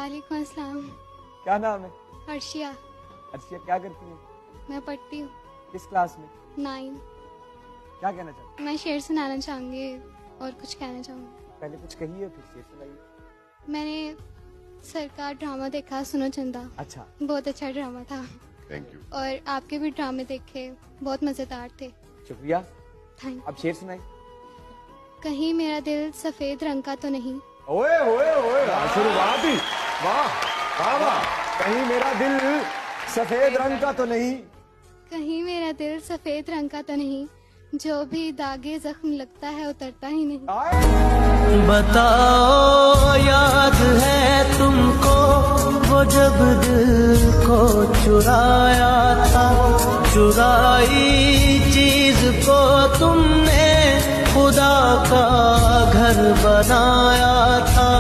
वालेकुम अस्सलाम। क्या नाम है? अर्शिया। अर्शिया क्या करती है? मैं पढ़ती हूँ किस क्लास में? 9। क्या कहना चाहती मैं शेर सुनाना चाहूँगी और कुछ कहना चाहूँगी। है? पहले कुछ कहिए फिर शेर सुनाइए। मैंने सरकार ड्रामा देखा, सुनो चंदा, अच्छा, बहुत अच्छा ड्रामा था। Thank you. और आपके भी ड्रामे देखे, बहुत मज़ेदार थे। शुक्रिया। थैंक। अब शेर सुनाइए। कहीं मेरा दिल सफ़ेद रंग का तो नहीं। ओए ओए ओए, शुरुआत ही वाह वाह वाह। कहीं मेरा दिल सफेद रंग का तो नहीं। कहीं मेरा दिल सफ़ेद रंग का तो नहीं, जो भी दागे जख्म लगता है उतरता ही नहीं। बताओ याद है तुमको वो जब दिल को चुराया था, चुराई चीज को तुमने खुदा का घर बनाया था।